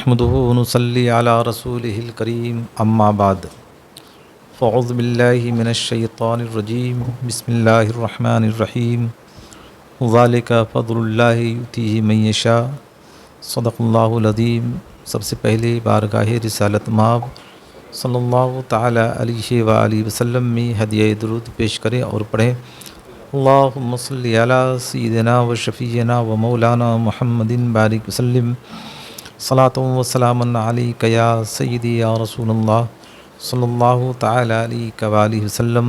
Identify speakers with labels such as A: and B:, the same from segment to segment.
A: نحمده ونصلي على رسوله الكريم اما بعد فاعوذ بالله من الشیطان الرجیم بسم اللہ الرحمن الرحیم ذالک فضل اللہ یؤتیہ من یشاء صدق اللہ العظیم۔ سب سے پہلے بارگاہ رسالت مآب صلی اللہ تعالی علیہ وآلہ وسلم میں ہدیہ درود پیش کریں اور پڑھیں اللہم صلی علی سیدنا و شفیعنا و مولانا محمد بارک وسلم صلاۃ و سلام علیک یا سیدی یا رسول اللہ صلی اللہ تعالی علیہ وآلہ وسلم۔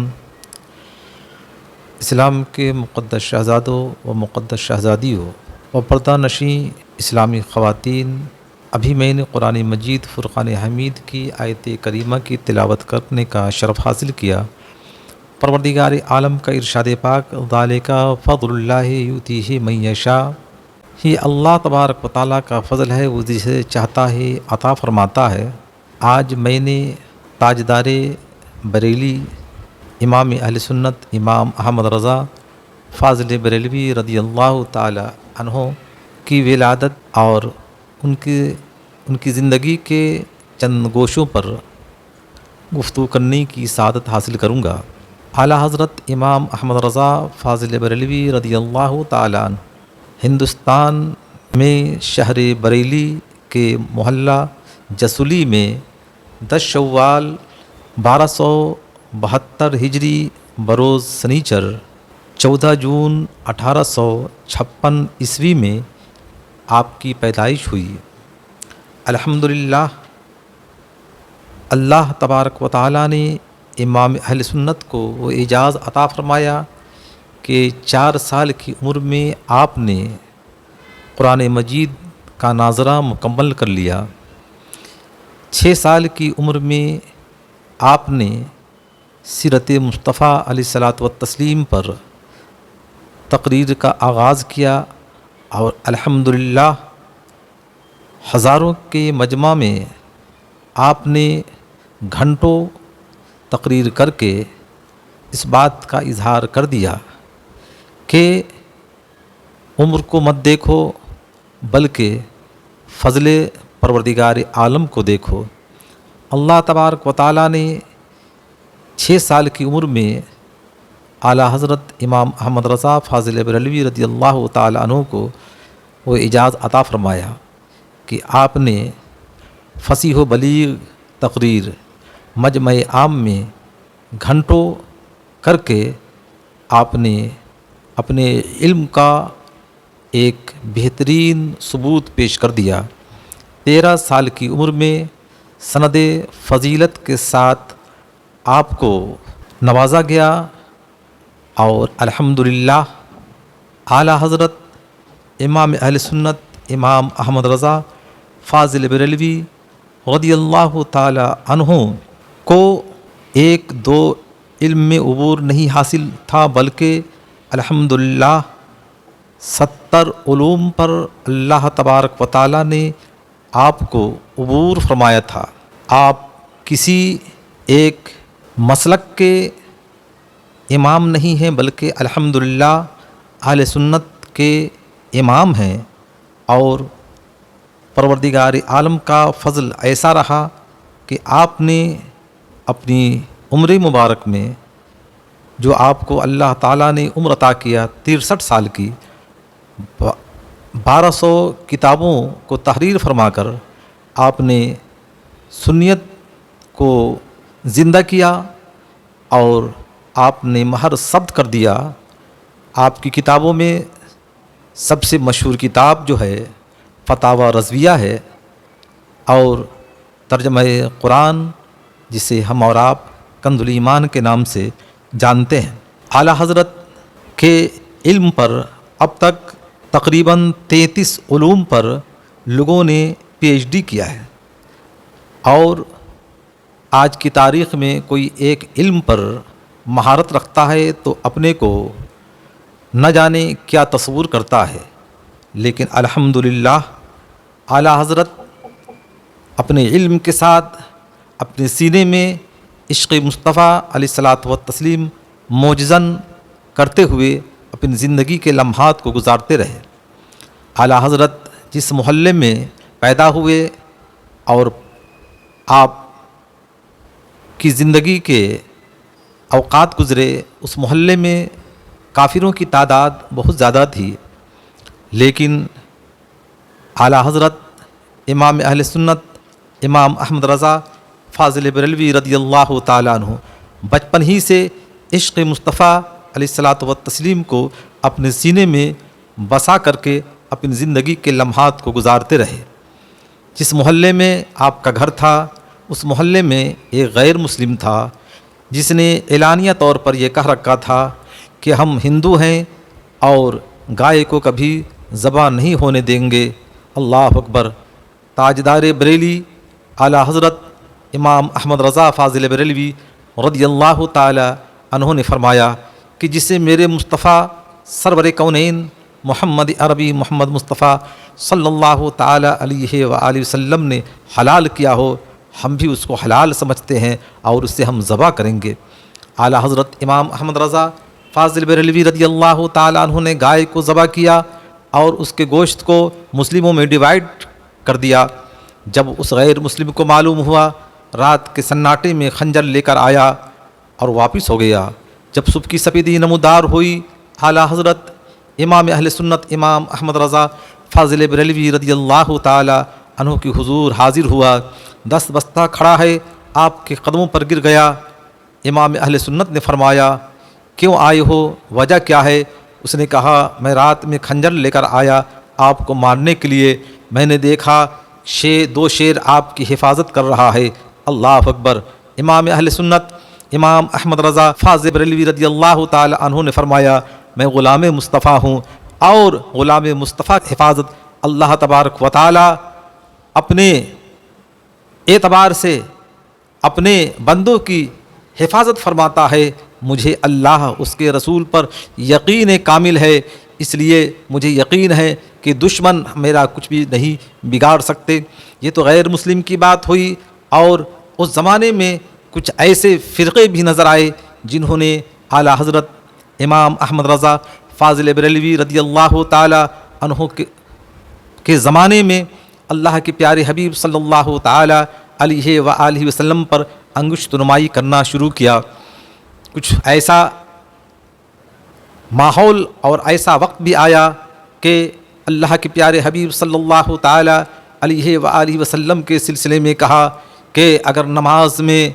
A: اسلام کے مقدس شہزادوں و مقدس شہزادیوں و پردہ نشین اسلامی خواتین، ابھی میں نے قرآن مجید فرقان حمید کی آیت کریمہ کی تلاوت کرنے کا شرف حاصل کیا۔ پروردگار عالم کا ارشاد پاک ذالک فضل اللہ یؤتیہ من یشاء، یہ اللہ تبارک و تعالیٰ کا فضل ہے، وہ جسے چاہتا ہے عطا فرماتا ہے۔ آج میں نے تاجدار بریلی امام اہل سنت امام احمد رضا فاضل بریلوی رضی اللہ تعالی عنہ کی ولادت اور ان کی زندگی کے چند گوشوں پر گفتگو کرنے کی سعادت حاصل کروں گا۔ اعلیٰ حضرت امام احمد رضا فاضل بریلوی رضی اللہ تعالی عنہ ہندوستان میں شہر بریلی کے محلہ جسولی میں 10 شوال 1272 ہجری بروز سنیچر 14 جون 1856 عیسوی میں آپ کی پیدائش ہوئی۔ الحمدللہ اللہ تبارک و تعالیٰ نے امام اہل سنت کو وہ اعزاز عطا فرمایا کہ 4 سال کی عمر میں آپ نے قرآن مجید کا ناظرہ مکمل کر لیا۔ 6 سال کی عمر میں آپ نے سیرت مصطفیٰ علیہ الصلاۃ والتسلیم پر تقریر کا آغاز کیا اور الحمدللہ ہزاروں کے مجمع میں آپ نے گھنٹوں تقریر کر کے اس بات کا اظہار کر دیا کہ عمر کو مت دیکھو بلکہ فضل پروردگار عالم کو دیکھو۔ اللہ تبارک و تعالیٰ نے 6 سال کی عمر میں اعلیٰ حضرت امام احمد رضا فاضل بریلوی رضی اللہ تعالیٰ عنہ کو وہ اعزاز عطا فرمایا کہ آپ نے فصیح و بلیغ تقریر مجمع عام میں گھنٹوں کر کے آپ نے اپنے علم کا ایک بہترین ثبوت پیش کر دیا۔ 13 سال کی عمر میں سند فضیلت کے ساتھ آپ کو نوازا گیا اور الحمدللہ اعلیٰ حضرت امام اہل سنت امام احمد رضا فاضل بریلوی رضی اللہ تعالی عنہ کو 1-2 علم میں عبور نہیں حاصل تھا بلکہ الحمدللہ 70 علوم پر اللہ تبارک و تعالیٰ نے آپ کو عبور فرمایا تھا۔ آپ کسی ایک مسلک کے امام نہیں ہیں بلکہ الحمدللہ اہل سنت کے امام ہیں، اور پروردگار عالم کا فضل ایسا رہا کہ آپ نے اپنی عمر مبارک میں جو آپ کو اللہ تعالیٰ نے عمر عطا کیا 63 سال کی، 1200 کتابوں کو تحریر فرما کر آپ نے سنیت کو زندہ کیا اور آپ نے مہر ثبت کر دیا۔ آپ کی کتابوں میں سب سے مشہور کتاب جو ہے فتاوی رضویہ ہے، اور ترجمہ قرآن جسے ہم اور آپ کنز الایمان کے نام سے جانتے ہیں۔ اعلیٰ حضرت کے علم پر اب تک تقریباً 33 علوم پر لوگوں نے PhD کیا ہے، اور آج کی تاریخ میں کوئی ایک علم پر مہارت رکھتا ہے تو اپنے کو نہ جانے کیا تصور کرتا ہے، لیکن الحمدللہ اعلیٰ حضرت اپنے علم کے ساتھ اپنے سینے میں عشق مصطفیٰ علیہ الصلاۃ والتسلیم موجزن کرتے ہوئے اپنی زندگی کے لمحات کو گزارتے رہے۔ اعلیٰ حضرت جس محلے میں پیدا ہوئے اور آپ کی زندگی کے اوقات گزرے اس محلے میں کافروں کی تعداد بہت زیادہ تھی، لیکن اعلیٰ حضرت امام اہل سنت امام احمد رضا فاضل بریلوی رضی اللہ تعالیٰ عنہ بچپن ہی سے عشق مصطفیٰ علیہ الصلاۃ والتسلیم کو اپنے سینے میں بسا کر کے اپنی زندگی کے لمحات کو گزارتے رہے۔ جس محلے میں آپ کا گھر تھا اس محلے میں ایک غیر مسلم تھا جس نے اعلانیہ طور پر یہ کہہ رکھا تھا کہ ہم ہندو ہیں اور گائے کو کبھی ذبح نہیں ہونے دیں گے۔ اللہ اکبر۔ تاجدار بریلی اعلیٰ حضرت امام احمد رضا فاضل بریلوی رضی اللہ تعالی عنہ نے فرمایا کہ جسے میرے مصطفیٰ سرور کونین محمد عربی محمد مصطفیٰ صلی اللہ تعالی علیہ وآلہ وسلم نے حلال کیا ہو، ہم بھی اس کو حلال سمجھتے ہیں اور اسے ہم ذبح کریں گے۔ اعلیٰ حضرت امام احمد رضا فاضل بریلوی رضی اللہ تعالی عنہ نے گائے کو ذبح کیا اور اس کے گوشت کو مسلموں میں ڈیوائیڈ کر دیا۔ جب اس غیر مسلم کو معلوم ہوا، رات کے سناٹے میں خنجر لے کر آیا اور واپس ہو گیا۔ جب صبح کی سپیدی نمودار ہوئی، اعلیٰ حضرت امام اہل سنت امام احمد رضا فاضل بریلوی رضی اللہ تعالی عنہ کی حضور حاضر ہوا، دست بستہ کھڑا ہے، آپ کے قدموں پر گر گیا۔ امام اہل سنت نے فرمایا کیوں آئے ہو، وجہ کیا ہے؟ اس نے کہا میں رات میں خنجر لے کر آیا آپ کو مارنے کے لیے، میں نے دیکھا دو شیر آپ کی حفاظت کر رہا ہے۔ اللہ اکبر۔ امام اہل سنت امام احمد رضا فاضل بریلوی رضی اللہ تعالی عنہ نے فرمایا میں غلام مصطفیٰ ہوں اور غلام مصطفیٰ کی حفاظت اللہ تبارک و تعالی اپنے اعتبار سے اپنے بندوں کی حفاظت فرماتا ہے۔ مجھے اللہ اس کے رسول پر یقین کامل ہے، اس لیے مجھے یقین ہے کہ دشمن میرا کچھ بھی نہیں بگاڑ سکتے۔ یہ تو غیر مسلم کی بات ہوئی، اور اس زمانے میں کچھ ایسے فرقے بھی نظر آئے جنہوں نے اعلیٰ حضرت امام احمد رضا فاضل بریلوی رضی اللہ تعالی عنہ کے زمانے میں اللہ کے پیارے حبیب صلی اللہ تعالی علیہ وآلہ وسلم پر انگشت نمائی کرنا شروع کیا۔ کچھ ایسا ماحول اور ایسا وقت بھی آیا کہ اللہ کے پیارے حبیب صلی اللہ تعالی علیہ وآلہ وسلم کے سلسلے میں کہا کہ اگر نماز میں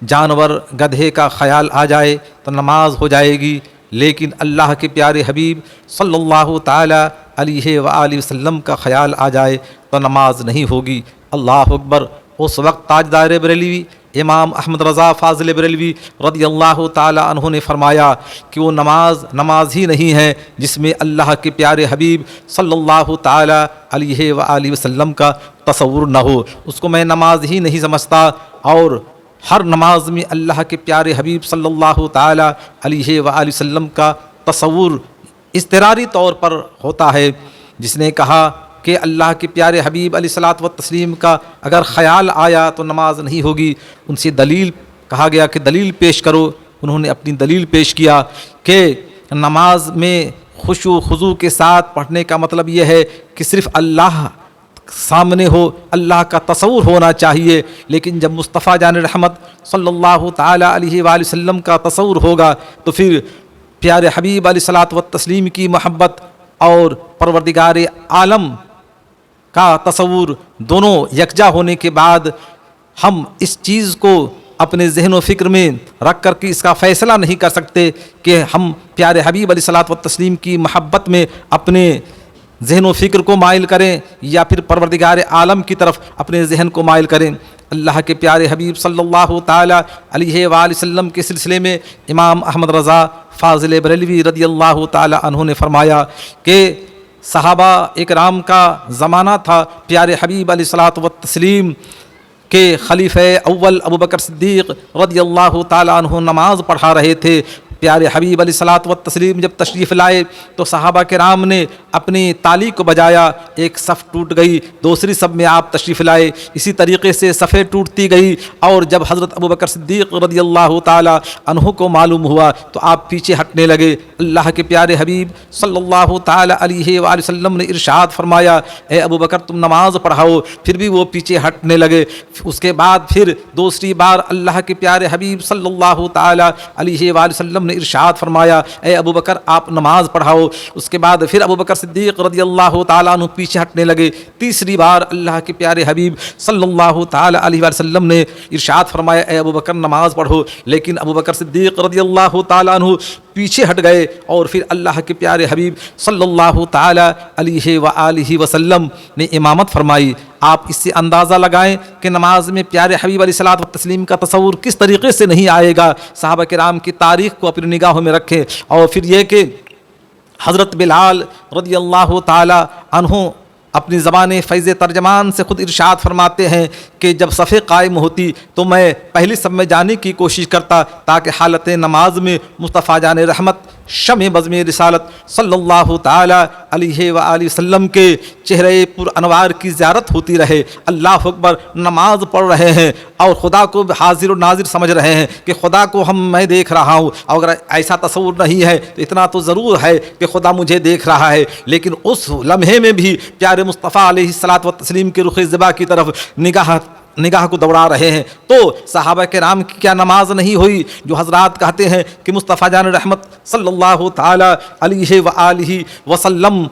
A: جانور گدھے کا خیال آ جائے تو نماز ہو جائے گی، لیکن اللہ کے پیارے حبیب صلی اللہ تعالی علیہ وآلہ وسلم کا خیال آ جائے تو نماز نہیں ہوگی۔ اللہ اکبر۔ اس وقت تاجدار بریلوی امام احمد رضا فاضل بریلوی رضی اللہ تعالی عنہ نے فرمایا کہ وہ نماز ہی نہیں ہے جس میں اللہ کے پیارے حبیب صلی اللہ تعالی علیہ وآلہ وسلم کا تصور نہ ہو، اس کو میں نماز ہی نہیں سمجھتا۔ اور ہر نماز میں اللہ کے پیارے حبیب صلی اللہ تعالی علیہ وآلہ وسلم کا تصور اضطراری طور پر ہوتا ہے۔ جس نے کہا کہ اللہ کے پیارے حبیب علیہ الصلاۃ والتسلیم کا اگر خیال آیا تو نماز نہیں ہوگی، ان سے دلیل کہا گیا کہ دلیل پیش کرو۔ انہوں نے اپنی دلیل پیش کیا کہ نماز میں خشوع و خضوع کے ساتھ پڑھنے کا مطلب یہ ہے کہ صرف اللہ سامنے ہو، اللہ کا تصور ہونا چاہیے، لیکن جب مصطفیٰ جان رحمت صلی اللہ تعالی علیہ وآلہ وسلم کا تصور ہوگا تو پھر پیارے حبیب علیہ الصلاۃ والتسلیم کی محبت اور پروردگار عالم کا تصور دونوں یکجا ہونے کے بعد ہم اس چیز کو اپنے ذہن و فکر میں رکھ کر کے اس کا فیصلہ نہیں کر سکتے کہ ہم پیارے حبیب علیہ الصلاۃ والتسلیم کی محبت میں اپنے ذہن و فکر کو مائل کریں یا پھر پروردگار عالم کی طرف اپنے ذہن کو مائل کریں۔ اللہ کے پیارے حبیب صلی اللہ تعالی علیہ وآلہ وسلم کے سلسلے میں امام احمد رضا فاضل بریلوی رضی اللہ تعالی عنہ نے فرمایا کہ صحابہ اکرام کا زمانہ تھا، پیارے حبیب علیہ الصلاۃ والتسلیم کے خلیفہ اول ابو بکر صدیق رضی اللہ تعالی عنہ نماز پڑھا رہے تھے، پیارے حبیب علیہ الصلوۃ والتسلیم جب تشریف لائے تو صحابہ کرام نے اپنی تالی کو بجایا، ایک صف ٹوٹ گئی، دوسری صف میں آپ تشریف لائے، اسی طریقے سے صفیں ٹوٹتی گئی، اور جب حضرت ابوبکر صدیق رضی اللہ تعالی عنہ کو معلوم ہوا تو آپ پیچھے ہٹنے لگے۔ اللہ کے پیارے حبیب صلی اللہ تعالی علیہ وآلہ وسلم نے ارشاد فرمایا، اے ابوبکر تم نماز پڑھاؤ، پھر بھی وہ پیچھے ہٹنے لگے۔ اس کے بعد پھر دوسری بار اللہ کے پیارے حبیب صلی اللہ تعالی علیہ وآلہ وسلم نے ارشاد فرمایا، اے ابوبکر آپ نماز پڑھاؤ۔ اس کے بعد پھر ابوبکر صدیق رضی اللہ تعالیٰ عنہ پیچھے ہٹنے لگے۔ تیسری بار اللہ کے پیارے حبیب صلی اللہ تعالی علیہ وآلہ وسلم نے ارشاد فرمایا، اے ابوبکر نماز پڑھو، لیکن ابوبکر صدیق رضی اللہ تعالیٰ عنہ پیچھے ہٹ گئے، اور پھر اللہ کے پیارے حبیب صلی اللہ تعالی علیہ وآلہ وسلم نے امامت فرمائی۔ آپ اس سے اندازہ لگائیں کہ نماز میں پیارے حبیب علیہ الصلوۃ والتسلیم کا تصور کس طریقے سے نہیں آئے گا۔ صحابہ کرام کی تاریخ کو اپنی نگاہوں میں رکھیں، اور پھر یہ کہ حضرت بلال رضی اللہ تعالی عنہ اپنی زبان فیض ترجمان سے خود ارشاد فرماتے ہیں کہ جب صفیں قائم ہوتی تو میں پہلی صف میں جانے کی کوشش کرتا تاکہ حالت نماز میں مصطفیٰ جان رحمت شمع بزم رسالت صلی اللہ تعالی علیہ وآلہ وسلم کے چہرے پر انوار کی زیارت ہوتی رہے۔ اللہ اکبر، نماز پڑھ رہے ہیں اور خدا کو حاضر و ناظر سمجھ رہے ہیں کہ خدا کو میں دیکھ رہا ہوں، اور اگر ایسا تصور نہیں ہے تو اتنا تو ضرور ہے کہ خدا مجھے دیکھ رہا ہے، لیکن اس لمحے میں بھی پیارے مصطفیٰ علیہ الصلوۃ والتسلیم کے رخ زیبا کی طرف نگاہ کو دوڑا رہے ہیں۔ تو صحابہ کرام کی کیا نماز نہیں ہوئی؟ جو حضرات کہتے ہیں کہ مصطفیٰ جان رحمت صلی اللہ تعالی علیہ وآلہ وسلم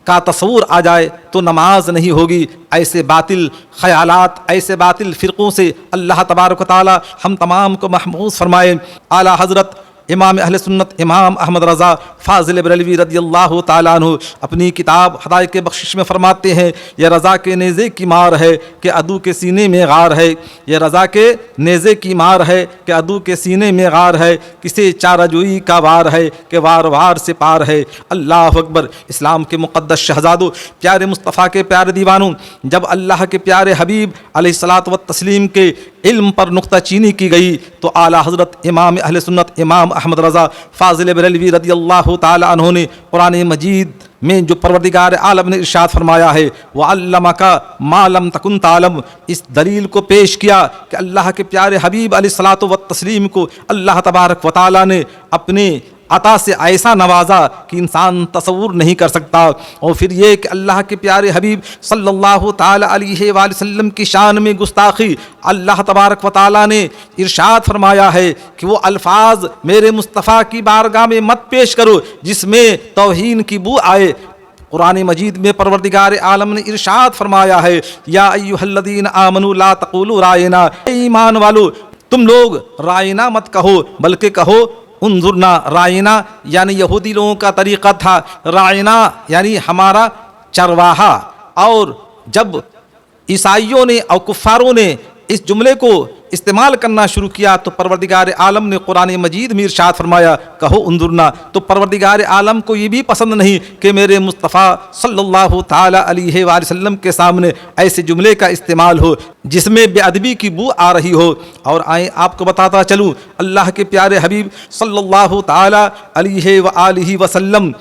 A: کا تصور آ جائے تو نماز نہیں ہوگی، ایسے باطل خیالات، ایسے باطل فرقوں سے اللہ تبارک و تعالی ہم تمام کو محفوظ فرمائے۔ اعلیٰ حضرت امام اہل سنت امام احمد رضا فاضل بریلوی رضی اللہ تعالیٰ عنہ اپنی کتاب ہدایت بخشش میں فرماتے ہیں، یہ رضا کے نیزے کی مار ہے کہ عدو کے سینے میں غار ہے، یہ رضا کے نیزے کی مار ہے کہ عدو کے سینے میں غار ہے، کسی چارہ جوئی کا وار ہے کہ وار وار سے پار ہے۔ اللہ اکبر۔ اسلام کے مقدس شہزادوں، پیارے مصطفیٰ کے پیارے دیوانوں، جب اللہ کے پیارے حبیب علیہ الصلوۃ والتسلیم کے علم پر نقطہ چینی کی گئی تو اعلیٰ حضرت امام اہل سنت امام احمد رضا فاضل بریلوی رضی اللہ تعالی عنہ نے قرآن مجید میں جو پروردگار عالم نے ارشاد فرمایا ہے وَعَلَّمَكَ مَا لَمْ تَكُنْ تَعْلَمْ، اس دلیل کو پیش کیا کہ اللہ کے پیارے حبیب علیہ الصلوۃ والتسلیم کو اللہ تبارک و تعالی نے اپنے عطا سے ایسا نوازا کہ انسان تصور نہیں کر سکتا۔ اور پھر یہ کہ اللہ کے پیارے حبیب صلی اللہ تعالی علیہ وآلہ وسلم کی شان میں گستاخی، اللہ تبارک و تعالی نے ارشاد فرمایا ہے کہ وہ الفاظ میرے مصطفیٰ کی بارگاہ میں مت پیش کرو جس میں توہین کی بو آئے۔ قرآن مجید میں پروردگار عالم نے ارشاد فرمایا ہے یا ایھا الذین آمنوا لا تقولوا رائنا، اے ایمان والو تم لوگ رائنا مت کہو بلکہ کہو انظرنا۔ رائنا یعنی یہودی لوگوں کا طریقہ تھا، رائنا یعنی ہمارا چرواہا، اور جب عیسائیوں نے اور کفاروں نے اس جملے کو استعمال کرنا شروع کیا تو پروردگار عالم نے قرآن مجید میں ارشاد فرمایا کہو انظرنا۔ تو پروردگار عالم کو یہ بھی پسند نہیں کہ میرے مصطفیٰ صلی اللہ تعالی علیہ وآلہ وسلم کے سامنے ایسے جملے کا استعمال ہو جس میں بے ادبی کی بو آ رہی ہو۔ اور آئیں آپ کو بتاتا چلوں، اللہ کے پیارے حبیب صلی اللہ تعالی علیہ وآلہ وسلم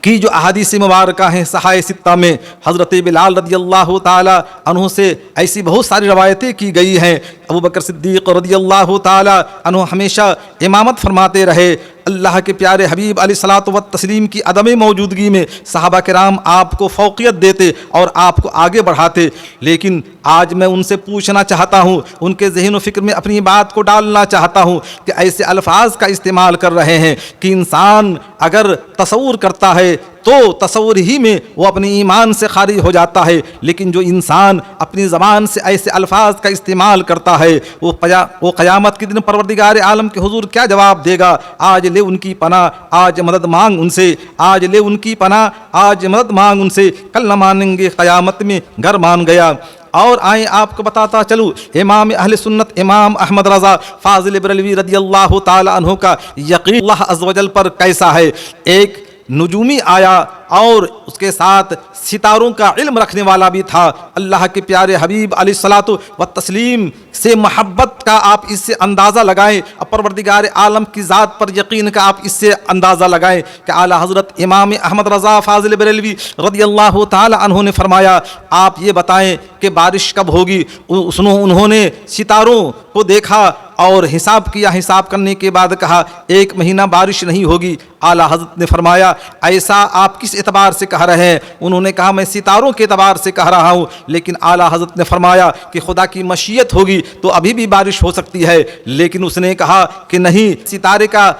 A: کی جو احادیث مبارکہ ہیں صحائح ستہ میں حضرت بلال رضی اللہ تعالی عنہ سے ایسی بہت ساری روایتیں کی گئی ہیں۔ ابوبکر صدیق رضی اللہ تعالی عنہ ہمیشہ امامت فرماتے رہے۔ اللہ کے پیارے حبیب علیہ الصلوۃ والتسلیم کی عدم موجودگی میں صحابہ کرام آپ کو فوقیت دیتے اور آپ کو آگے بڑھاتے، لیکن آج میں ان سے پوچھنا چاہتا ہوں، ان کے ذہن و فکر میں اپنی بات کو ڈالنا چاہتا ہوں کہ ایسے الفاظ کا استعمال کر رہے ہیں کہ انسان اگر تصور کرتا ہے تو تصور ہی میں وہ اپنے ایمان سے خارج ہو جاتا ہے، لیکن جو انسان اپنی زبان سے ایسے الفاظ کا استعمال کرتا ہے وہ قیامت کے دن پروردگار عالم کے حضور کیا جواب دے گا؟ آج لے ان کی پناہ، آج مدد مانگ ان سے، آج لے ان کی پناہ، آج مدد مانگ ان سے، کل نہ مانیں گے قیامت میں گھر مان گیا۔ اور آئیں آپ کو بتاتا چلوں امام اہل سنت امام احمد رضا فاضل بریلوی رضی اللہ تعالی عنہ کا یقین اللہ عز و جل پر کیسا ہے۔ ایک نجومی آیا اور اس کے ساتھ ستاروں کا علم رکھنے والا بھی تھا۔ اللہ کے پیارے حبیب علیہ الصلاۃ والتسلیم سے محبت کا آپ اس سے اندازہ لگائیں، اور پروردگار عالم کی ذات پر یقین کا آپ اس سے اندازہ لگائیں کہ اعلیٰ حضرت امام احمد رضا فاضل بریلوی رضی اللہ تعالی عنہ نے فرمایا، آپ یہ بتائیں کہ بارش کب ہوگی؟ انہوں نے ستاروں کو دیکھا اور حساب کیا، حساب کرنے کے بعد کہا 1 مہینہ بارش نہیں ہوگی۔ اعلیٰ حضرت نے فرمایا ایسا آپ کس اعتبار سے کہہ رہے ہیں؟ انہوں نے کہا میں ستاروں کے اعتبار سے کہہ رہا ہوں، لیکن اعلیٰ حضرت نے فرمایا کہ خدا کی مشیت ہوگی تو ابھی بھی بارش ہو سکتی ہے۔ لیکن اس نے کہا کہ نہیں، ستارے کا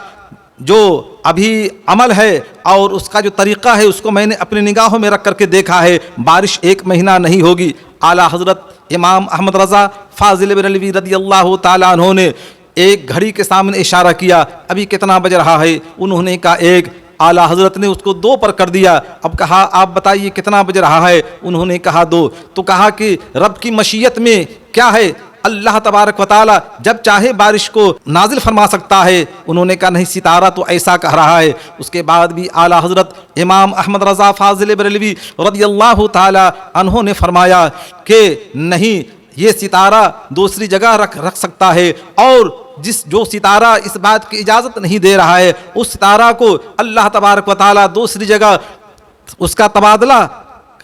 A: جو ابھی عمل ہے اور اس کا جو طریقہ ہے اس کو میں نے اپنی نگاہوں میں رکھ کر کے دیکھا ہے، بارش 1 مہینہ نہیں ہوگی۔ اعلیٰ حضرت امام احمد رضا فاضل بریلوی رضی اللہ تعالیٰ عنہ نے ایک گھڑی کے سامنے اشارہ کیا، ابھی کتنا بج رہا ہے؟ انہوں نے کہا 1۔ اعلیٰ حضرت نے اس کو 2 پر کر دیا، اب کہا آپ بتائیے کتنا بج رہا ہے؟ انہوں نے کہا 2۔ تو کہا کہ رب کی مشیت میں کیا ہے؟ اللہ تبارک و تعالی جب چاہے بارش کو نازل فرما سکتا ہے۔ انہوں نے کہا نہیں، ستارہ تو ایسا کہہ رہا ہے۔ اس کے بعد بھی اعلیٰ حضرت امام احمد رضا فاضل بریلوی رضی اللہ تعالی عنہ نے فرمایا کہ نہیں، یہ ستارہ دوسری جگہ رکھ سکتا ہے، اور جو ستارہ اس بات کی اجازت نہیں دے رہا ہے اس ستارہ کو اللہ تبارک و تعالی دوسری جگہ اس کا تبادلہ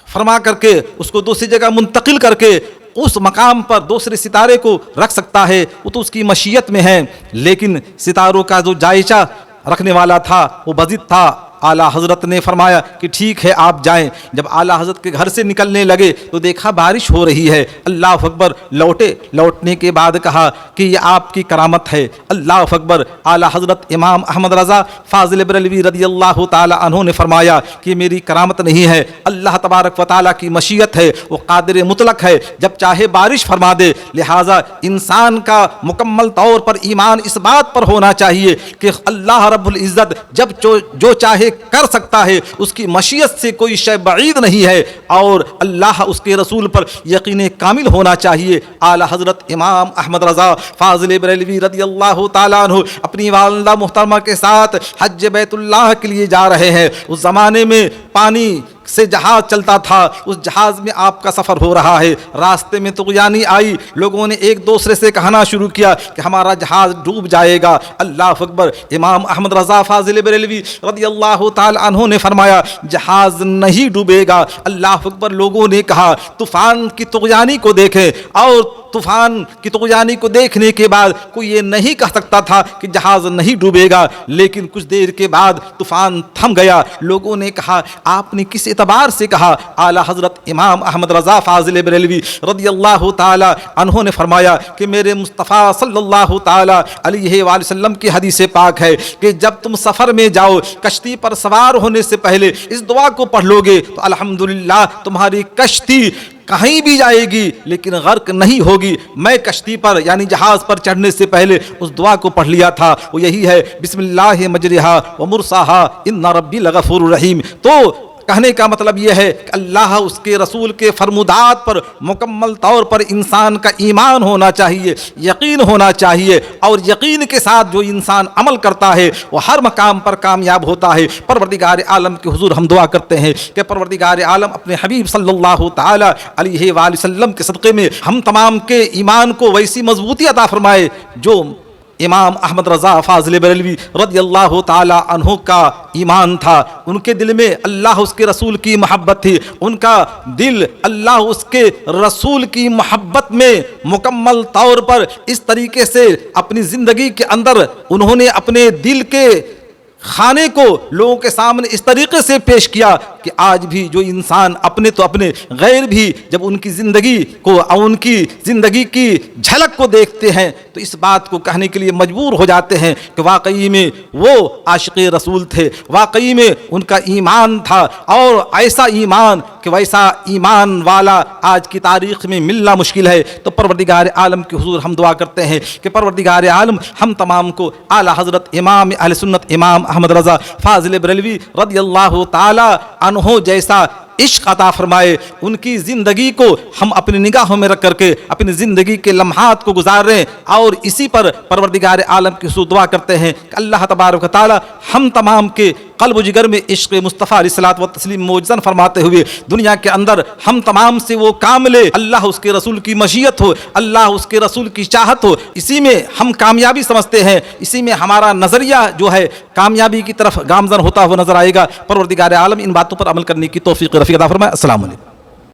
A: فرما کر کے اس کو دوسری جگہ منتقل کر کے اس مقام پر دوسرے ستارے کو رکھ سکتا ہے، وہ تو اس کی مشیت میں ہے۔ لیکن ستاروں کا جو جائزہ رکھنے والا تھا وہ بزد تھا۔ اعلیٰ حضرت نے فرمایا کہ ٹھیک ہے آپ جائیں۔ جب اعلیٰ حضرت کے گھر سے نکلنے لگے تو دیکھا بارش ہو رہی ہے، اللہ اکبر، لوٹنے کے بعد کہا کہ یہ آپ کی کرامت ہے، اللہ اکبر۔ اعلیٰ حضرت امام احمد رضا فاضل بریلوی رضی اللہ تعالی عنہ نے فرمایا کہ میری کرامت نہیں ہے، اللہ تبارک و تعالیٰ کی مشیت ہے، وہ قادر مطلق ہے، جب چاہے بارش فرما دے۔ لہٰذا انسان کا مکمل طور پر ایمان اس بات پر ہونا چاہیے کہ اللہ رب العزت جب جو چاہے کر سکتا ہے، اس کی مشیت سے کوئی شے بعید نہیں ہے، اور اللہ اس کے رسول پر یقین کامل ہونا چاہیے۔ اعلیٰ حضرت امام احمد رضا فاضل بریلوی رضی اللہ تعالیٰ عنہ اپنی والدہ محترمہ کے ساتھ حج بیت اللہ کے لیے جا رہے ہیں۔ اس زمانے میں پانی سے جہاز چلتا تھا، اس جہاز میں آپ کا سفر ہو رہا ہے، راستے میں طغیانی آئی، لوگوں نے ایک دوسرے سے کہنا شروع کیا کہ ہمارا جہاز ڈوب جائے گا۔ اللہ اکبر۔ امام احمد رضا فاضل بریلوی رضی اللہ تعالی عنہ نے فرمایا جہاز نہیں ڈوبے گا۔ اللہ اکبر۔ لوگوں نے کہا طوفان کی طغیانی کو دیکھیں، اور طوفان کی طغیانی کو دیکھنے کے بعد کوئی یہ نہیں کہہ سکتا تھا کہ جہاز نہیں ڈوبے گا، لیکن کچھ دیر کے بعد طوفان تھم گیا۔ لوگوں نے کہا آپ نے کس اعتبار سے کہا؟ اعلیٰ حضرت امام احمد رضا فاضل بریلوی رضی اللہ تعالی عنہ نے فرمایا کہ میرے مصطفیٰ صلی اللہ تعالی علیہ وآلہ وسلم کی حدیث پاک ہے کہ جب تم سفر میں جاؤ، کشتی پر سوار ہونے سے پہلے اس دعا کو پڑھ لو گے تو الحمدللہ تمہاری کشتی کہیں بھی جائے گی لیکن غرق نہیں ہوگی۔ میں کشتی پر یعنی جہاز پر چڑھنے سے پہلے اس دعا کو پڑھ لیا تھا، وہ یہی ہے بسم اللہ مجریہا و مرساہا ان ربی لغفور الرحیم۔ تو کہنے کا مطلب یہ ہے کہ اللہ اس کے رسول کے فرمودات پر مکمل طور پر انسان کا ایمان ہونا چاہیے، یقین ہونا چاہیے، اور یقین کے ساتھ جو انسان عمل کرتا ہے وہ ہر مقام پر کامیاب ہوتا ہے۔ پروردگار عالم کے حضور ہم دعا کرتے ہیں کہ پروردگار عالم اپنے حبیب صلی اللہ تعالی علیہ وآلہ وسلم کے صدقے میں ہم تمام کے ایمان کو ویسی مضبوطی عطا فرمائے جو امام احمد رضا فاضل بریلوی رضی اللہ تعالی عنہ کا ایمان تھا۔ ان کے دل میں اللہ اس کے رسول کی محبت تھی، ان کا دل اللہ اس کے رسول کی محبت میں مکمل طور پر اس طریقے سے اپنی زندگی کے اندر انہوں نے اپنے دل کے خانے کو لوگوں کے سامنے اس طریقے سے پیش کیا کہ آج بھی جو انسان اپنے تو اپنے غیر بھی جب ان کی زندگی کو اور ان کی زندگی کی جھلک کو دیکھتے ہیں تو اس بات کو کہنے کے لیے مجبور ہو جاتے ہیں کہ واقعی میں وہ عاشق رسول تھے، واقعی میں ان کا ایمان تھا، اور ایسا ایمان کہ ویسا ایمان والا آج کی تاریخ میں ملنا مشکل ہے۔ تو پروردگار عالم کے حضور ہم دعا کرتے ہیں کہ پروردگار عالم ہم تمام کو اعلیٰ حضرت امام اہل سنت امام احمد رضا فاضل بریلوی رضی اللہ تعالی عنہ جیسا عشق عطا فرمائے، ان کی زندگی کو ہم اپنی نگاہوں میں رکھ کر کے اپنی زندگی کے لمحات کو گزار رہے ہیں، اور اسی پر پروردگار عالم کی حضور دعا کرتے ہیں کہ اللہ تبارک و تعالی ہم تمام کے قلب و جگر میں عشق مصطفیٰ علیہ الصلوۃ والتسلیم موجزن فرماتے ہوئے دنیا کے اندر ہم تمام سے وہ کام لے اللہ اس کے رسول کی مشیت ہو، اللہ اس کے رسول کی چاہت ہو، اسی میں ہم کامیابی سمجھتے ہیں، اسی میں ہمارا نظریہ جو ہے کامیابی کی طرف گامزن ہوتا ہوا نظر آئے گا۔ پروردگار عالم ان باتوں پر عمل کرنے کی توفیق رفیع عطا فرمائے۔ السلام علیکم۔